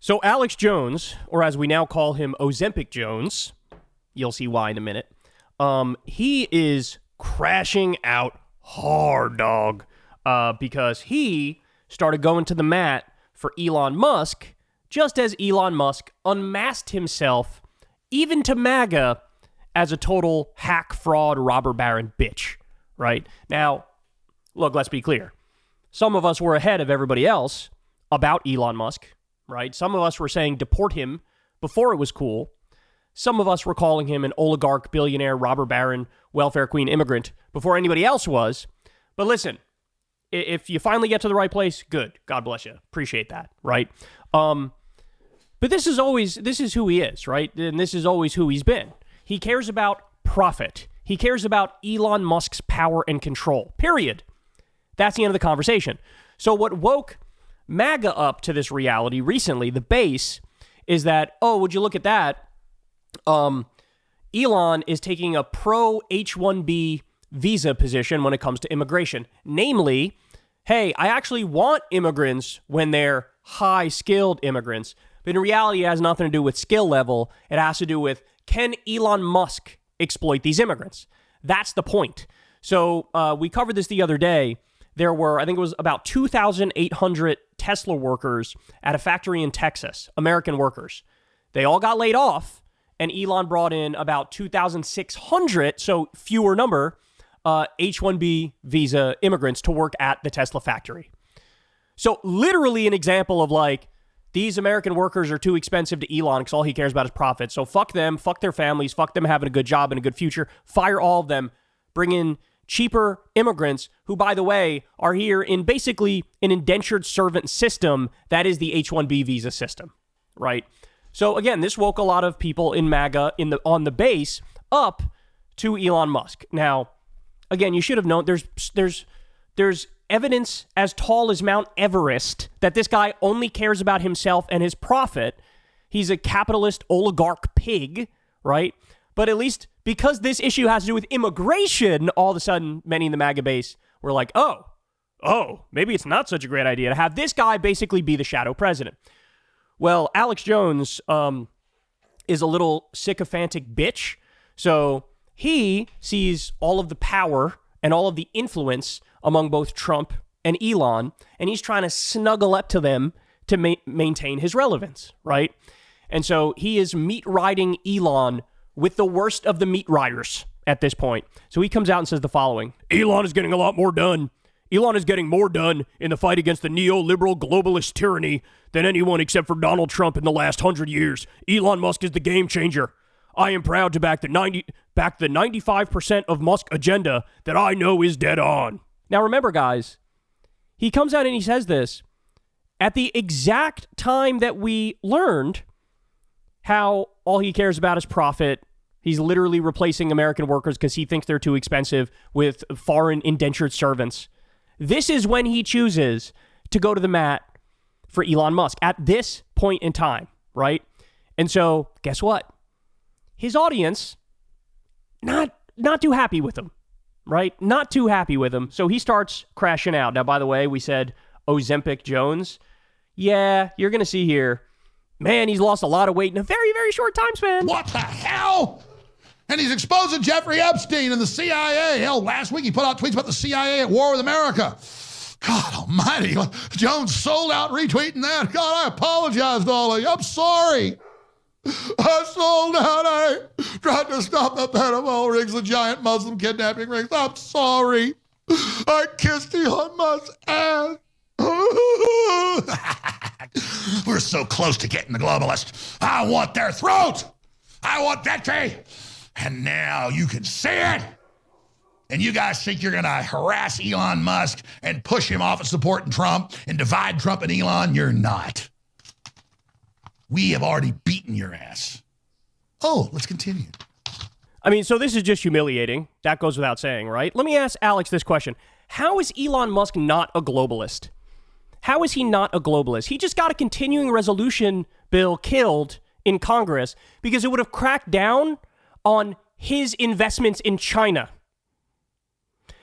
So Alex Jones, or as we now call him, Ozempic Jones, you'll see why in a minute, he is crashing out hard, dog, because he started going to the mat for Elon Musk, just as Elon Musk unmasked himself, even to MAGA, as a total hack, fraud, robber baron bitch, right? Now, look, let's be clear. Some of us were ahead of everybody else about Elon Musk, right? Some of us were saying deport him before it was cool. Some of us were calling him an oligarch, billionaire, robber baron, welfare queen, immigrant before anybody else was. But listen, if you finally get to the right place, good. God bless you. Appreciate that, right? But this is who he is, right? And this is always who he's been. He cares about profit. He cares about Elon Musk's power and control, period. That's the end of the conversation. So what woke MAGA up to this reality recently, the base, is that, oh, would you look at that? Elon is taking a pro H-1B visa position when it comes to immigration. Namely, hey, I actually want immigrants when they're high-skilled immigrants. But in reality, it has nothing to do with skill level. It has to do with, can Elon Musk exploit these immigrants? That's the point. So we covered this the other day. There were, I think it was about 2,800 Tesla workers at a factory in Texas, American workers. They all got laid off, and Elon brought in about 2,600, so fewer number, H-1B visa immigrants to work at the Tesla factory. So literally an example of like, these American workers are too expensive to Elon because all he cares about is profit. So fuck them, fuck their families, fuck them having a good job and a good future. Fire all of them. Bring in cheaper immigrants who, by the way, are here in basically an indentured servant system that is the H-1B visa system, right? So again, this woke a lot of people in MAGA on the base up to Elon Musk. Now, again, you should have known there's evidence as tall as Mount Everest that this guy only cares about himself and his profit. He's a capitalist oligarch pig, right? But at least because this issue has to do with immigration, all of a sudden, many in the MAGA base were like, oh, maybe it's not such a great idea to have this guy basically be the shadow president. Well, Alex Jones is a little sycophantic bitch. So he sees all of the power and all of the influence among both Trump and Elon, and he's trying to snuggle up to them to maintain his relevance, right? And so he is meat riding Elon with the worst of the meat riders at this point. So he comes out and says the following: Elon is getting a lot more done. Elon is getting more done in the fight against the neoliberal globalist tyranny than anyone except for Donald Trump in the last 100 years. Elon Musk is the game changer. I am proud to back the 95% of Musk agenda that I know is dead on. Now remember, guys, he comes out and he says this at the exact time that we learned how all he cares about is profit. He's literally replacing American workers because he thinks they're too expensive with foreign indentured servants. This is when he chooses to go to the mat for Elon Musk at this point in time, right? And so guess what? His audience, not too happy with him, right? Not too happy with him. So he starts crashing out. Now, by the way, we said Ozempic Jones. Yeah, you're going to see here. Man, he's lost a lot of weight in a very, very short time span. What the hell? And he's exposing Jeffrey Epstein and the CIA. Hell, last week he put out tweets about the CIA at war with America. God almighty. Jones sold out retweeting that. God, I apologize to all of you. I'm sorry. I sold out. I tried to stop the pedophile rings, the giant Muslim kidnapping rings. I'm sorry. I kissed Elon Musk's ass. We're so close to getting the globalists. I want their throat. I want victory. And now you can see it. And you guys think you're going to harass Elon Musk and push him off of supporting Trump and divide Trump and Elon? You're not. We have already beaten your ass. Oh, let's continue. I mean, so this is just humiliating. That goes without saying, right? Let me ask Alex this question. How is Elon Musk not a globalist? How is he not a globalist? He just got a continuing resolution bill killed in Congress because it would have cracked down on his investments in China.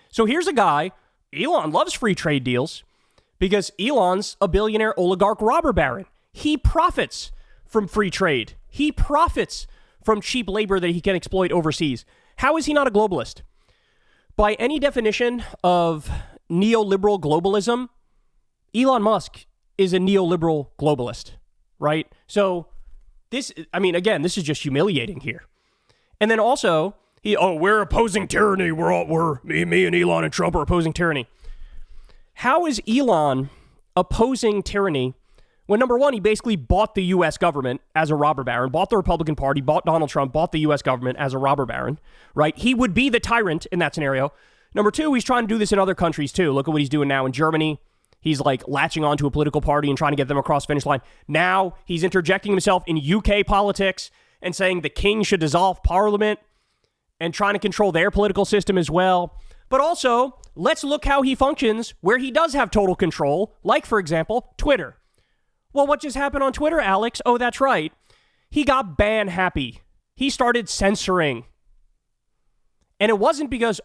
So here's a guy, Elon loves free trade deals because Elon's a billionaire oligarch robber baron. He profits from free trade. He profits from cheap labor that he can exploit overseas. How is he not a globalist? By any definition of neoliberal globalism, Elon Musk is a neoliberal globalist, right? So this, I mean, again, this is just humiliating here. And then also, we're opposing tyranny. Me and Elon and Trump are opposing tyranny. How is Elon opposing tyranny when, number one, he basically bought the U.S. government as a robber baron, bought the Republican Party, bought Donald Trump, bought the U.S. government as a robber baron, right? He would be the tyrant in that scenario. Number two, he's trying to do this in other countries too. Look at what he's doing now in Germany. He's like latching onto a political party and trying to get them across the finish line. Now he's interjecting himself in UK politics and saying the king should dissolve parliament and trying to control their political system as well. But also, let's look how he functions where he does have total control, like, for example, Twitter. Well, what just happened on Twitter, Alex? Oh, that's right. He got ban happy. He started censoring. And it wasn't because,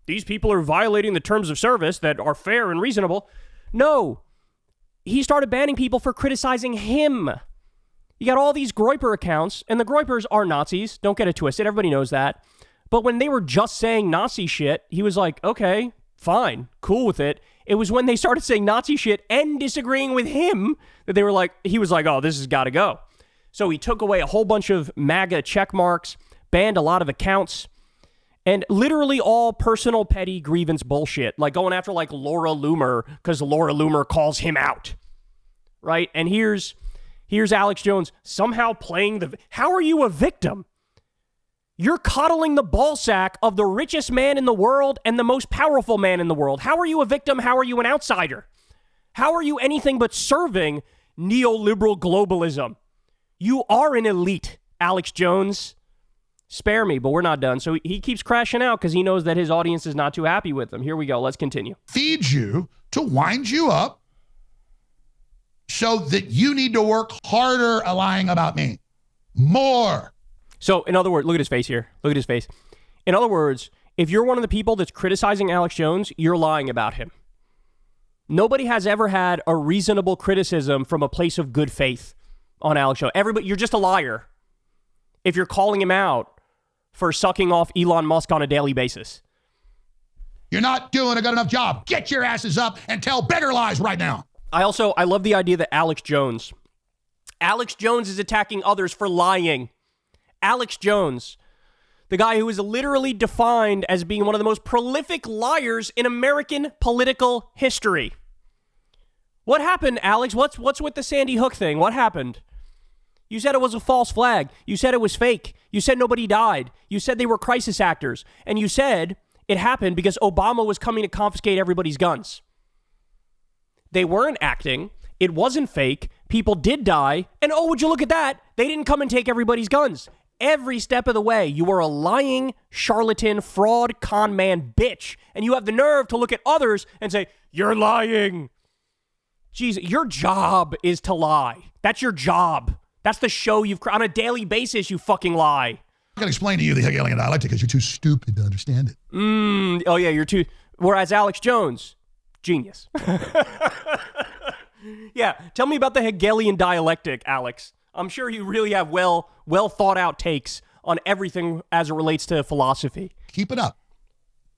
these people are violating the terms of service that are fair and reasonable. No. He started banning people for criticizing him. You got all these Groyper accounts, and the Groypers are Nazis. Don't get it twisted. Everybody knows that. But when they were just saying Nazi shit, he was like, okay, fine, cool with it. It was when they started saying Nazi shit and disagreeing with him that they were like, he was like, oh, this has got to go. So he took away a whole bunch of MAGA check marks, banned a lot of accounts, and literally all personal petty grievance bullshit, like going after like Laura Loomer because Laura Loomer calls him out, right? And here's Alex Jones somehow playing how are you a victim? You're coddling the ballsack of the richest man in the world and the most powerful man in the world. How are you a victim? How are you an outsider? How are you anything but serving neoliberal globalism? You are an elite, Alex Jones. Spare me, but we're not done. So he keeps crashing out because he knows that his audience is not too happy with him. Here we go. Let's continue. Feeds you to wind you up so that you need to work harder lying about me. More. So, in other words, look at his face here. Look at his face. In other words, if you're one of the people that's criticizing Alex Jones, you're lying about him. Nobody has ever had a reasonable criticism from a place of good faith on Alex Jones. Everybody, you're just a liar if you're calling him out for sucking off Elon Musk on a daily basis. You're not doing a good enough job. Get your asses up and tell better lies right now. I love the idea that Alex Jones is attacking others for lying. Alex Jones, the guy who is literally defined as being one of the most prolific liars in American political history. What happened, Alex? What's with the Sandy Hook thing? What happened? You said it was a false flag. You said it was fake. You said nobody died. You said they were crisis actors. And you said it happened because Obama was coming to confiscate everybody's guns. They weren't acting. It wasn't fake. People did die. And would you look at that? They didn't come and take everybody's guns. Every step of the way, you are a lying, charlatan, fraud, con man, bitch. And you have the nerve to look at others and say, you're lying. Jesus, your job is to lie. That's your job. That's the show on a daily basis, you fucking lie. I can explain to you the Hegelian dialectic because you're too stupid to understand it. Oh yeah, you're too. Whereas Alex Jones, genius. Yeah, tell me about the Hegelian dialectic, Alex. I'm sure you really have well thought out takes on everything as it relates to philosophy. Keep it up.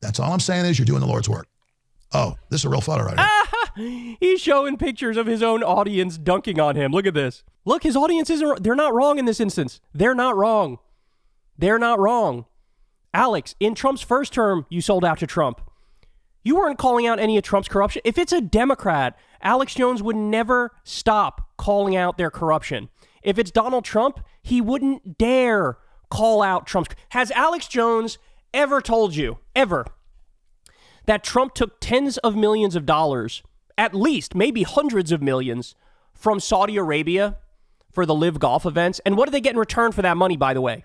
That's all I'm saying is you're doing the Lord's work. Oh, this is a real photo right here. He's showing pictures of his own audience dunking on him. Look at this. Look, his audience they're not wrong in this instance. They're not wrong. They're not wrong. Alex, in Trump's first term, you sold out to Trump. You weren't calling out any of Trump's corruption. If it's a Democrat, Alex Jones would never stop calling out their corruption. If it's Donald Trump, he wouldn't dare call out Trump's. Has Alex Jones ever told you, ever, that Trump took tens of millions of dollars, at least, maybe hundreds of millions, from Saudi Arabia for the Live Golf events? And what did they get in return for that money, by the way?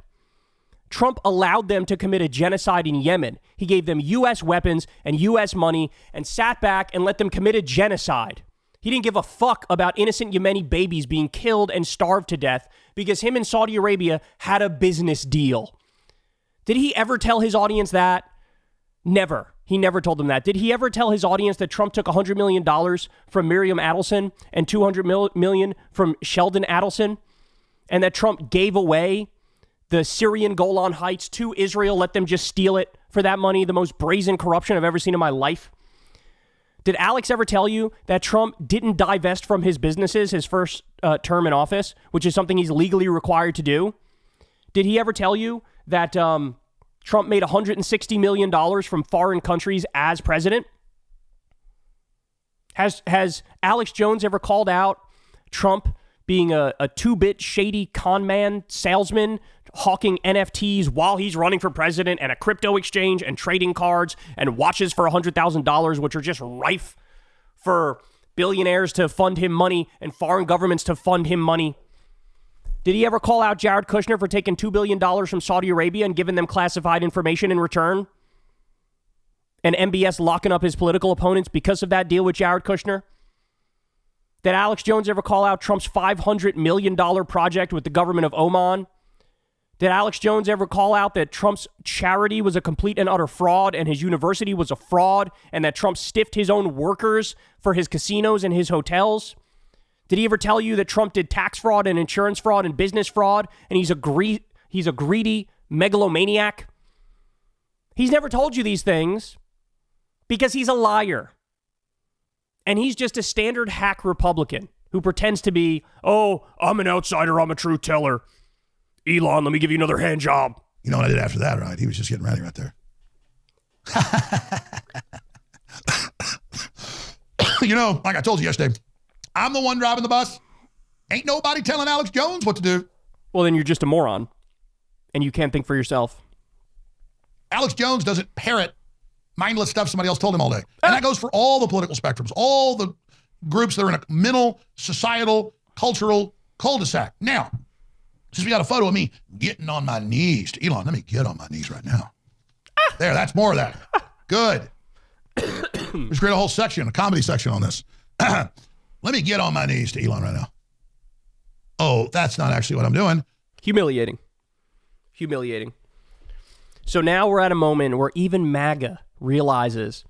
Trump allowed them to commit a genocide in Yemen. He gave them U.S. weapons and U.S. money and sat back and let them commit a genocide. He didn't give a fuck about innocent Yemeni babies being killed and starved to death because him and Saudi Arabia had a business deal. Did he ever tell his audience that? Never. He never told them that. Did he ever tell his audience that Trump took $100 million from Miriam Adelson and $200 million from Sheldon Adelson? And that Trump gave away the Syrian Golan Heights to Israel, let them just steal it for that money, the most brazen corruption I've ever seen in my life? Did Alex ever tell you that Trump didn't divest from his businesses his first term in office, which is something he's legally required to do? Did he ever tell you that Trump made $160 million from foreign countries as president? Has Alex Jones ever called out Trump being a two-bit shady con man salesman hawking NFTs while he's running for president and a crypto exchange and trading cards and watches for $100,000, which are just rife for billionaires to fund him money and foreign governments to fund him money? Did he ever call out Jared Kushner for taking $2 billion from Saudi Arabia and giving them classified information in return? And MBS locking up his political opponents because of that deal with Jared Kushner? Did Alex Jones ever call out Trump's $500 million project with the government of Oman? Did Alex Jones ever call out that Trump's charity was a complete and utter fraud and his university was a fraud and that Trump stiffed his own workers for his casinos and his hotels? Did he ever tell you that Trump did tax fraud and insurance fraud and business fraud and he's a greedy megalomaniac? He's never told you these things because he's a liar. And he's just a standard hack Republican who pretends to be, oh, I'm an outsider, I'm a truth teller. Elon, let me give you another hand job. You know what I did after that, right? He was just getting ready right there. You know, like I told you yesterday, I'm the one driving the bus. Ain't nobody telling Alex Jones what to do. Well, then you're just a moron. And you can't think for yourself. Alex Jones doesn't parrot mindless stuff somebody else told him all day. And that goes for all the political spectrums, all the groups that are in a mental, societal, cultural cul-de-sac. Now, since we got a photo of me getting on my knees to Elon, let me get on my knees right now. There, that's more of that. Good. Let's create a whole section, a comedy section on this. Let me get on my knees to Elon right now. Oh, that's not actually what I'm doing. Humiliating. So now we're at a moment where even MAGA realizes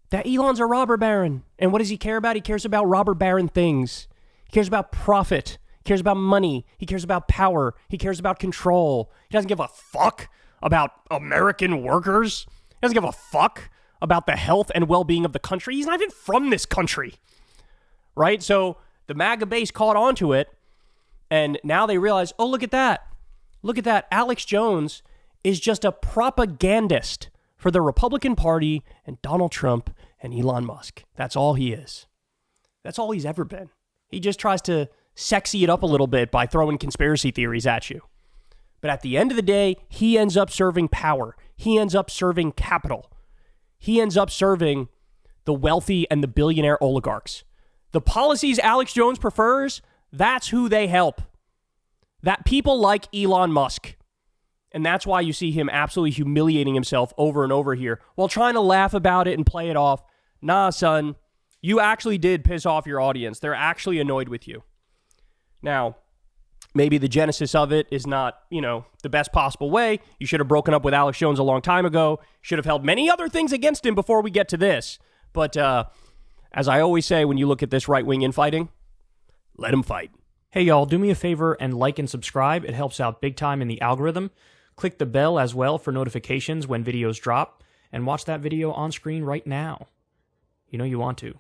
that Elon's a robber baron. And what does he care about? He cares about robber baron things. He cares about profit. He cares about money. He cares about power. He cares about control. He doesn't give a fuck about American workers. He doesn't give a fuck about the health and well-being of the country. He's not even from this country. Right? So the MAGA base caught on to it. And now they realize, oh, look at that. Look at that. Alex Jones is just a propagandist for the Republican Party and Donald Trump and Elon Musk. That's all he is. That's all he's ever been. He just tries to sexy it up a little bit by throwing conspiracy theories at you. But at the end of the day, he ends up serving power. He ends up serving capital. He ends up serving the wealthy and the billionaire oligarchs. The policies Alex Jones prefers, that's who they help. That people like Elon Musk. And that's why you see him absolutely humiliating himself over and over here while trying to laugh about it and play it off. Nah, son, you actually did piss off your audience. They're actually annoyed with you. Now, maybe the genesis of it is not, the best possible way. You should have broken up with Alex Jones a long time ago. Should have held many other things against him before we get to this. But as I always say, when you look at this right-wing infighting, let him fight. Hey, y'all, do me a favor and like and subscribe. It helps out big time in the algorithm. Click the bell as well for notifications when videos drop, and watch that video on screen right now. You know you want to.